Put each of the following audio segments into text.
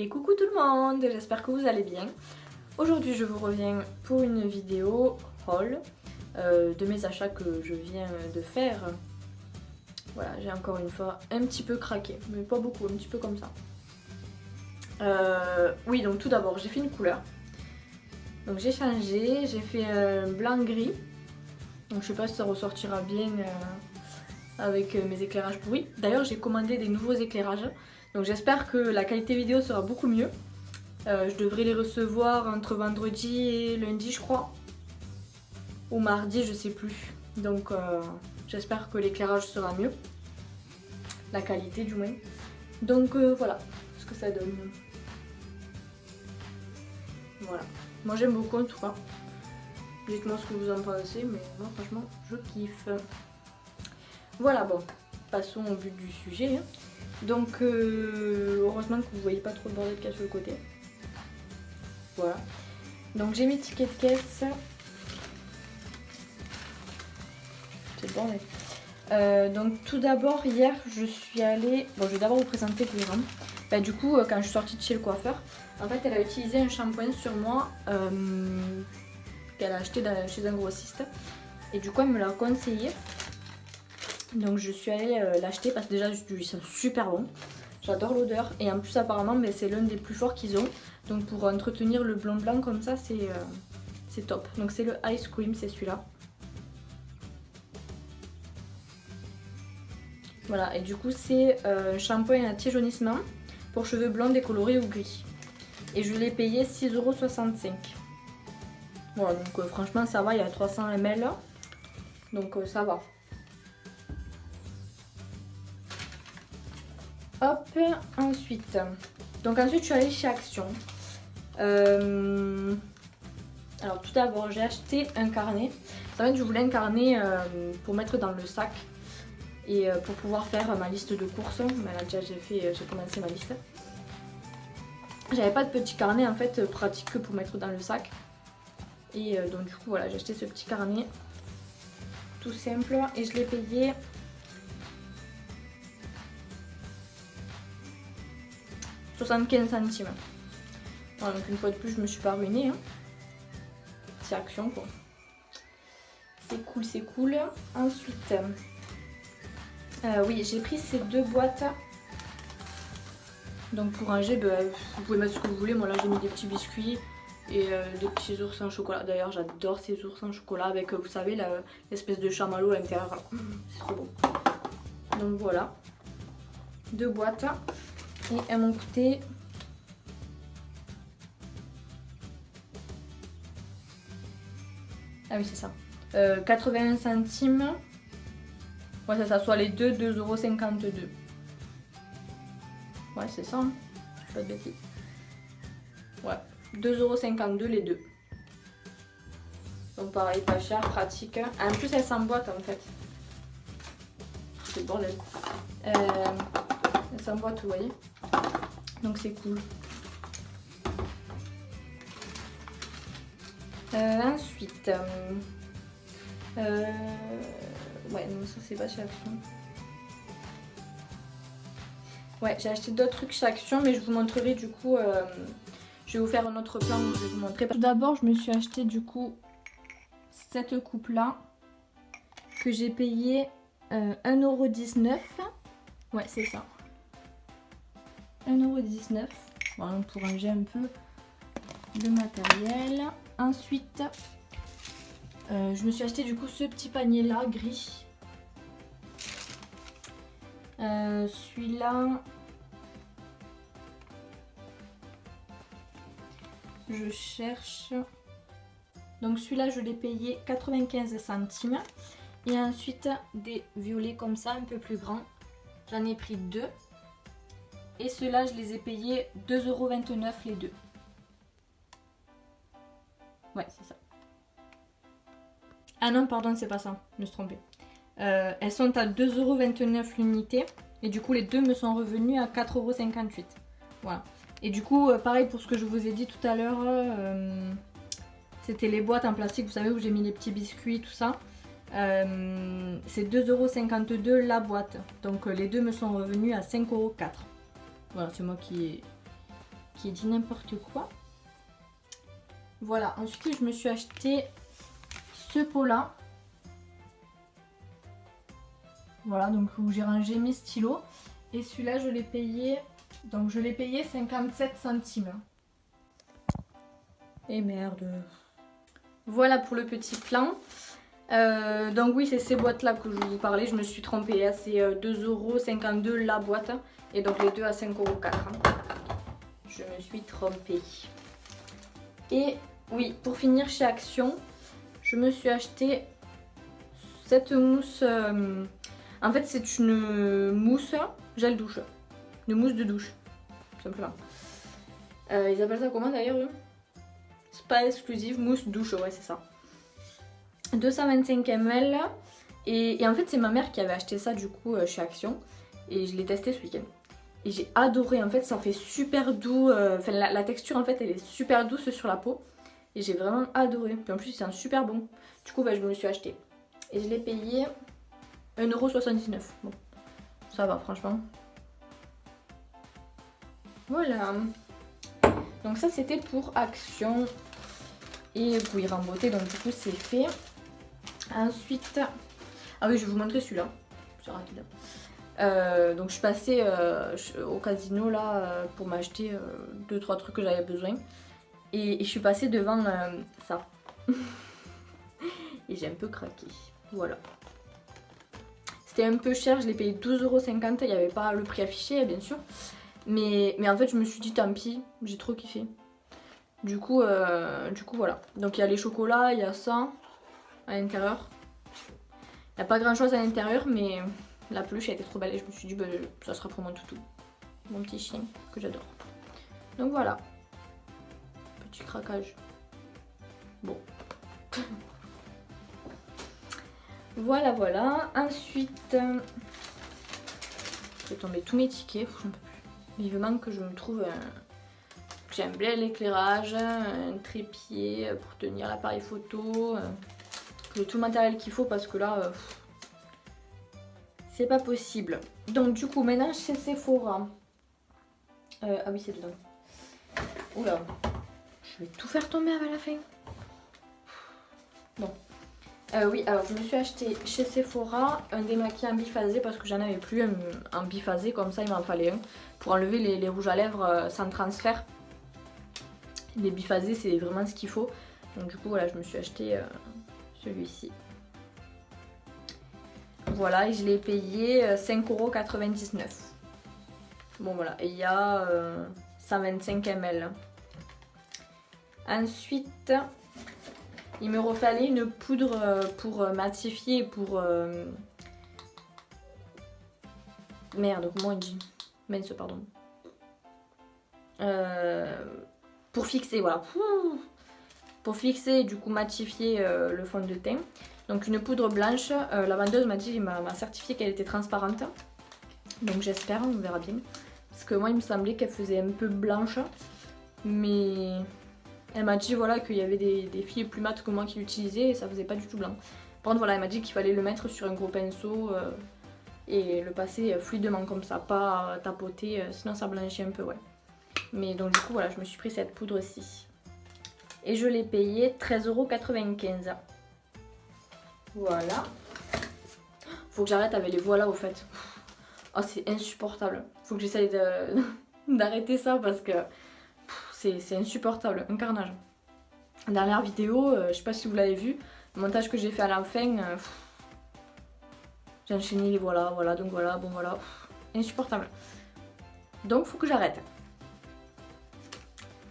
Et coucou tout le monde, j'espère que vous allez bien. Aujourd'hui je vous reviens pour une vidéo haul de mes achats que je viens de faire. Voilà, j'ai encore une fois un petit peu craqué, mais pas beaucoup, un petit peu comme ça. Oui, donc tout d'abord j'ai fait une couleur. Donc j'ai changé, j'ai fait blanc-gris. Donc je sais pas si ça ressortira bien avec mes éclairages pourris. D'ailleurs j'ai commandé des nouveaux éclairages. Donc j'espère que la qualité vidéo sera beaucoup mieux. Je devrais les recevoir entre vendredi et lundi je crois. Ou mardi, je sais plus. Donc j'espère que l'éclairage sera mieux. La qualité du moins. Donc voilà ce que ça donne. Voilà. Moi j'aime beaucoup en tout cas. Dites-moi ce que vous en pensez, mais moi franchement je kiffe. Voilà, bon, passons au but du sujet. Donc heureusement que vous voyez pas trop le bordel qu'il y a sur le côté. Voilà. Donc j'ai mes tickets de caisse. C'est le bordel. Donc tout d'abord hier je suis allée. Bon, je vais d'abord vous présenter Guérin. Bah, du coup quand je suis sortie de chez le coiffeur, en fait elle a utilisé un shampoing sur moi qu'elle a acheté chez un grossiste. Et du coup elle me l'a conseillé. Donc je suis allée l'acheter parce que déjà ils sont super bons. J'adore l'odeur et en plus apparemment c'est l'un des plus forts qu'ils ont. Donc pour entretenir le blond blanc comme ça c'est top. Donc c'est le Ice Cream, c'est celui-là. Voilà, et du coup c'est un shampoing anti-jaunissement pour cheveux blonds décolorés ou gris. Et je l'ai payé 6,65 €. Voilà, donc franchement ça va, il y a 300 ml. Donc ça va. Hop, ensuite. Donc ensuite je suis allée chez Action. Alors tout d'abord j'ai acheté un carnet. En fait je voulais un carnet pour mettre dans le sac et pour pouvoir faire ma liste de courses. Mais là déjà j'ai commencé ma liste. J'avais pas de petit carnet en fait pratique que pour mettre dans le sac. Et donc du coup voilà, j'ai acheté ce petit carnet tout simple et je l'ai payé 75 centimes. Voilà, donc une fois de plus je me suis pas ruinée. Hein. C'est Action quoi. C'est cool, c'est cool. Ensuite, oui, j'ai pris ces deux boîtes. Donc pour ranger, vous pouvez mettre ce que vous voulez. Moi là j'ai mis des petits biscuits et des petits ours en chocolat. D'ailleurs j'adore ces ours en chocolat avec, vous savez, l'espèce de chamallow à l'intérieur. C'est trop bon. Donc voilà, deux boîtes. Et elles m'ont coûté 81 centimes. Ouais, c'est ça, soit les deux, 2,52 €. Ouais, c'est ça, hein. Je fais pas de bêtises. Ouais, 2,52 € les deux. Donc pareil, pas cher, pratique. En plus, elles s'emboîtent en fait. C'est le bordel. Elles s'emboîtent, vous voyez. Donc c'est cool. Ensuite, ouais, non, ça c'est pas chez Action. Ouais, j'ai acheté d'autres trucs chez Action, mais je vous montrerai du coup. Je vais vous faire un autre plan où je vais vous montrer. Tout d'abord, je me suis acheté du coup cette coupe là que j'ai payé 1,19 €. Ouais, c'est ça. 1,19 €. Voilà, pour ranger un peu le matériel. Ensuite, je me suis acheté du coup ce petit panier là, gris. Celui-là, je cherche. Donc celui-là, je l'ai payé 95 centimes. Et ensuite, des violets comme ça, un peu plus grands. J'en ai pris deux. Et ceux-là, je les ai payés 2,29 € les deux. Ouais, c'est ça. Ah non, pardon, c'est pas ça. Je me suis trompée. Elles sont à 2,29 € l'unité. Et du coup, les deux me sont revenus à 4,58 €. Voilà. Et du coup, pareil pour ce que je vous ai dit tout à l'heure. C'était les boîtes en plastique, vous savez, où j'ai mis les petits biscuits, tout ça. C'est 2,52 € la boîte. Donc les deux me sont revenus à 5,04 €. Voilà, c'est moi qui qui dit n'importe quoi. Voilà, ensuite je me suis acheté ce pot là. Voilà, donc où j'ai rangé mes stylos. Et celui-là je l'ai payé, donc je l'ai payé 57 centimes. Et merde. Voilà pour le petit plan. Donc oui, c'est ces boîtes là que je vous parlais, je me suis trompée, hein. C'est 2,52 € la boîte et donc les deux à 5,04 €. Je me suis trompée. Et oui, pour finir chez Action, je me suis acheté cette mousse. En fait, c'est une mousse gel douche, une mousse de douche, tout simplement. Ils appellent ça comment d'ailleurs eux? Spa exclusive mousse douche, ouais c'est ça. 225 ml et en fait c'est ma mère qui avait acheté ça du coup chez Action et je l'ai testé ce week-end et j'ai adoré. En fait ça fait super doux, enfin la texture en fait elle est super douce sur la peau et j'ai vraiment adoré. Puis en plus c'est un super bon, du coup bah, je me le suis acheté et je l'ai payé 1,79 €. Bon ça va franchement. Voilà, donc ça c'était pour Action et bouillir en beauté, donc du coup c'est fait. Ensuite, ah oui je vais vous montrer celui-là, c'est rapide. Donc je suis passée au casino là pour m'acheter 2-3 trucs que j'avais besoin. Et je suis passée devant ça. Et j'ai un peu craqué, voilà. C'était un peu cher, je l'ai payé 12,50 €, il n'y avait pas le prix affiché bien sûr. Mais en fait je me suis dit tant pis, j'ai trop kiffé. Du coup voilà. Donc il y a les chocolats, il y a ça à l'intérieur. Il n'y a pas grand chose à l'intérieur mais la peluche a été trop belle et je me suis dit bah, ça sera pour mon toutou. Mon petit chien que j'adore. Donc voilà. Petit craquage. Bon. Voilà voilà. Ensuite, je vais tomber tous mes tickets. J'en peux plus. Vivement que je me trouve que j'aime bien l'éclairage, un trépied pour tenir l'appareil photo. J'ai tout le matériel qu'il faut parce que là c'est pas possible. Donc du coup maintenant chez Sephora. Ah oui c'est dedans. Oula. Je vais tout faire tomber avant la fin. Bon. Oui alors je me suis acheté chez Sephora un démaquillant biphasé parce que j'en avais plus un biphasé comme ça, il m'en fallait un. Pour enlever les rouges à lèvres sans transfert. Les biphasés c'est vraiment ce qu'il faut. Donc du coup voilà je me suis acheté celui-ci. Voilà, et je l'ai payé 5,99 €. Bon voilà, et il y a 125 ml. Ensuite, il me refallait une poudre pour matifier, pour... Merde, comment on dit? Mince, pardon. Pour fixer, voilà. Pour fixer et du coup matifier le fond de teint. Donc une poudre blanche, la vendeuse m'a certifié qu'elle était transparente. Donc j'espère, on verra bien. Parce que moi il me semblait qu'elle faisait un peu blanche. Mais elle m'a dit voilà qu'il y avait des filles plus mates que moi qui l'utilisaient et ça faisait pas du tout blanc. Par contre voilà, elle m'a dit qu'il fallait le mettre sur un gros pinceau et le passer fluidement comme ça, pas tapoter, sinon ça blanchit un peu, ouais. Mais donc du coup voilà, je me suis pris cette poudre-ci. Et je l'ai payé 13,95 €. Voilà. Faut que j'arrête avec les voilà au fait. Oh c'est insupportable. Faut que j'essaye d'arrêter ça parce que c'est insupportable. Un carnage. Dernière vidéo, je sais pas si vous l'avez vu, le montage que j'ai fait à la fin, j'ai enchaîné les voilà, donc voilà, bon voilà. Insupportable. Donc faut que j'arrête.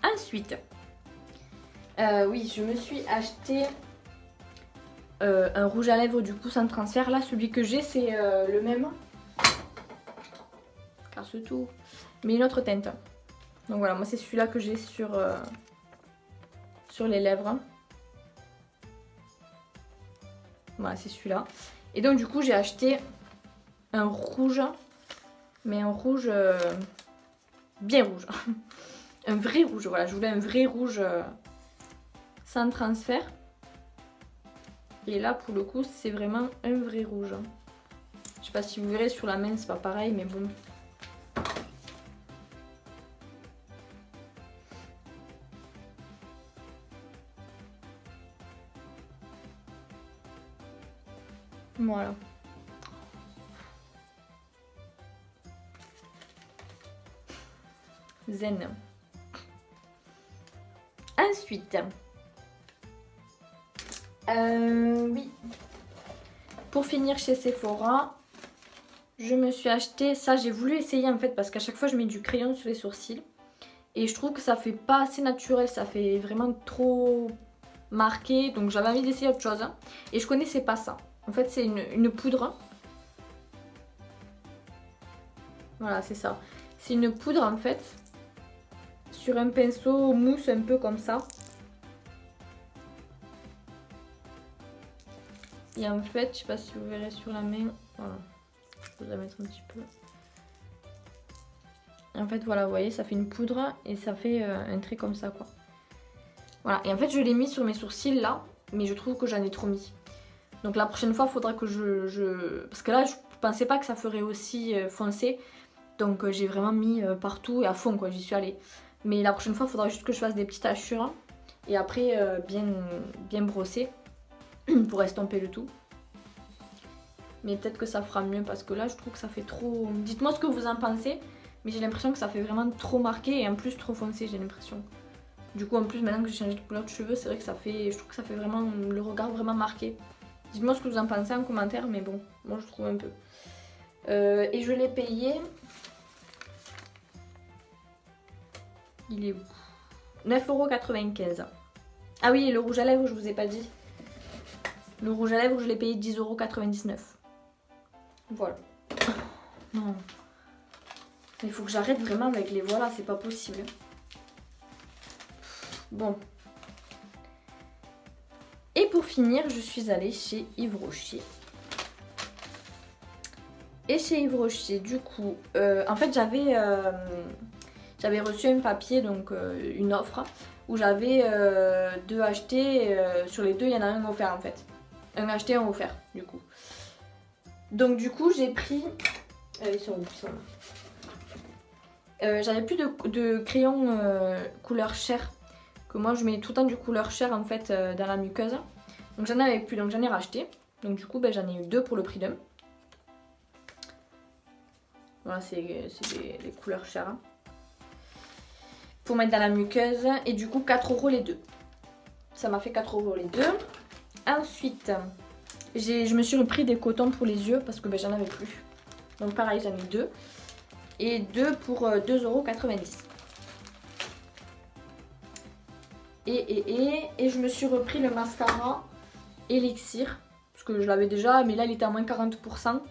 Ensuite, oui, je me suis acheté un rouge à lèvres du coup sans transfert. Là, celui que j'ai, c'est le même. Casse tout. Mais une autre teinte. Donc voilà, moi c'est celui-là que j'ai sur les lèvres. Voilà, c'est celui-là. Et donc du coup, j'ai acheté un rouge. Mais un rouge bien rouge. Un vrai rouge, voilà, je voulais un vrai rouge sans transfert. Et là, pour le coup, c'est vraiment un vrai rouge. Je sais pas si vous verrez sur la main, c'est pas pareil, mais bon. Voilà. Zen. Ensuite, oui, pour finir chez Sephora, je me suis acheté ça. J'ai voulu essayer en fait parce qu'à chaque fois je mets du crayon sur les sourcils et je trouve que ça fait pas assez naturel, ça fait vraiment trop marqué, donc j'avais envie d'essayer autre chose et je connaissais pas ça. En fait c'est une poudre, voilà c'est ça, c'est une poudre en fait sur un pinceau mousse un peu comme ça. Et en fait, je sais pas si vous verrez sur la main, voilà, je vais la mettre un petit peu. En fait, voilà, vous voyez, ça fait une poudre et ça fait un trait comme ça, quoi. Voilà, et en fait, je l'ai mis sur mes sourcils là, mais je trouve que j'en ai trop mis. Donc la prochaine fois, il faudra que parce que là, je pensais pas que ça ferait aussi foncé. Donc j'ai vraiment mis partout et à fond, quoi, j'y suis allée. Mais la prochaine fois, il faudra juste que je fasse des petites hachures et après bien brosser pour estomper le tout. Mais peut-être que ça fera mieux parce que là, je trouve que ça fait trop... Dites-moi ce que vous en pensez, mais j'ai l'impression que ça fait vraiment trop marqué et en plus trop foncé, j'ai l'impression. Du coup, en plus, maintenant que j'ai changé de couleur de cheveux, c'est vrai que ça fait... Je trouve que ça fait vraiment le regard vraiment marqué. Dites-moi ce que vous en pensez en commentaire, mais bon, moi je trouve un peu. Et je l'ai payé... Il est où? 9,95 €. Ah oui, et le rouge à lèvres, je vous ai pas dit. Le rouge à lèvres, je l'ai payé 10,99 €. Voilà. Non. Il faut que j'arrête vraiment avec les voilà, c'est pas possible. Bon. Et pour finir, je suis allée chez Yves Rocher. Et chez Yves Rocher, du coup, en fait, j'avais reçu un papier, donc une offre, où j'avais 2 achetés. Sur les 2, il y en a un offert en fait. Un acheté, un offert, du coup. Donc, du coup, j'ai pris. Ils sont où? Ils sont là. J'avais plus de crayons couleur chair. Que moi, je mets tout le temps du couleur chair en fait dans la muqueuse. Donc, j'en avais plus, donc j'en ai racheté. Donc, du coup, j'en ai eu 2 pour le prix d'un. Voilà, c'est des couleurs chair. Hein. Pour mettre dans la muqueuse. Et du coup 4 € les 2. Ça m'a fait 4 € les 2. Ensuite, je me suis repris des cotons pour les yeux parce que j'en avais plus. Donc pareil, j'en ai 2. Et 2 pour 2,90 €. Et je me suis repris le mascara Elixir. Parce que je l'avais déjà, mais là il était à moins 40%.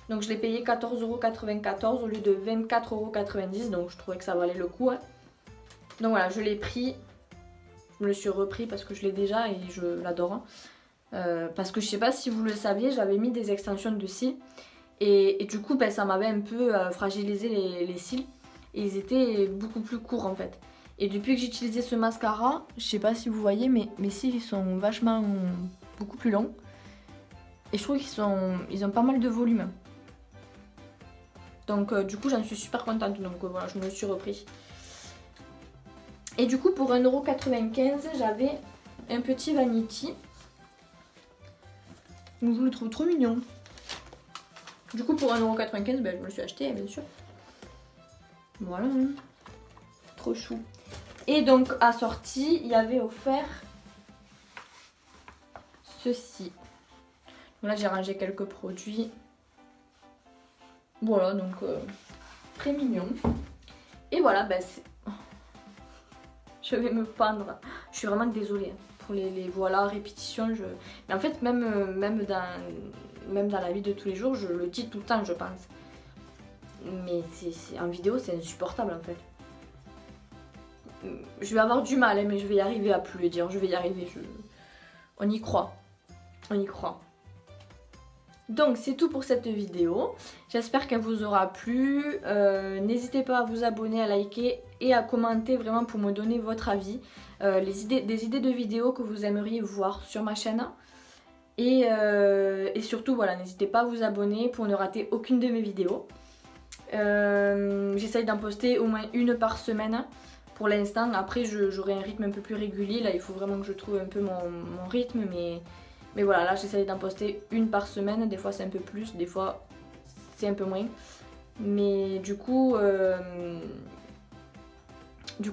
Donc je l'ai payé 14,94 € au lieu de 24,90 €. Donc je trouvais que ça valait le coup. Hein. Donc voilà, je l'ai pris, je me le suis repris parce que je l'ai déjà et je l'adore. Parce que je sais pas si vous le saviez, j'avais mis des extensions de cils et du coup ça m'avait un peu fragilisé les cils et ils étaient beaucoup plus courts en fait. Et depuis que j'ai utilisé ce mascara, je sais pas si vous voyez, mais mes cils ils sont vachement beaucoup plus longs et je trouve qu'ils ont pas mal de volume. Donc du coup j'en suis super contente, donc voilà, je me le suis repris. Et du coup, pour 1,95 €, j'avais un petit Vanity. Donc, je le trouve trop mignon. Du coup, pour 1,95 €, je me le suis acheté, bien sûr. Voilà. Trop chou. Et donc, assorti, il y avait offert ceci. Donc là, j'ai rangé quelques produits. Voilà, donc très mignon. Et voilà, c'est... Je vais me pendre. Je suis vraiment désolée pour les voilà, répétitions. Mais en fait, même dans la vie de tous les jours, je le dis tout le temps, je pense. Mais en vidéo, c'est insupportable en fait. Je vais avoir du mal, hein, mais je vais y arriver à plus le dire. Je vais y arriver. On y croit. On y croit. Donc c'est tout pour cette vidéo, j'espère qu'elle vous aura plu, n'hésitez pas à vous abonner, à liker et à commenter vraiment pour me donner votre avis, des idées de vidéos que vous aimeriez voir sur ma chaîne et surtout voilà, n'hésitez pas à vous abonner pour ne rater aucune de mes vidéos. J'essaye d'en poster au moins une par semaine pour l'instant, après j'aurai un rythme un peu plus régulier, là il faut vraiment que je trouve un peu mon rythme Mais voilà, là j'essaye d'en poster une par semaine, des fois c'est un peu plus, des fois c'est un peu moins. Mais du coup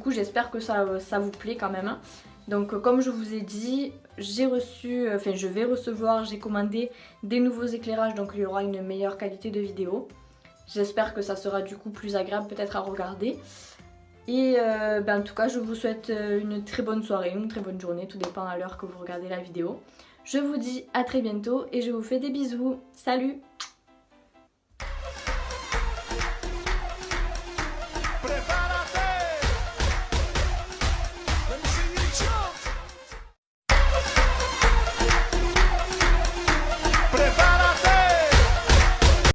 j'espère que ça vous plaît quand même. Donc comme je vous ai dit, j'ai commandé des nouveaux éclairages, donc il y aura une meilleure qualité de vidéo. J'espère que ça sera du coup plus agréable peut-être à regarder. Et en tout cas je vous souhaite une très bonne soirée, une très bonne journée, tout dépend à l'heure que vous regardez la vidéo. Je vous dis à très bientôt et je vous fais des bisous. Salut!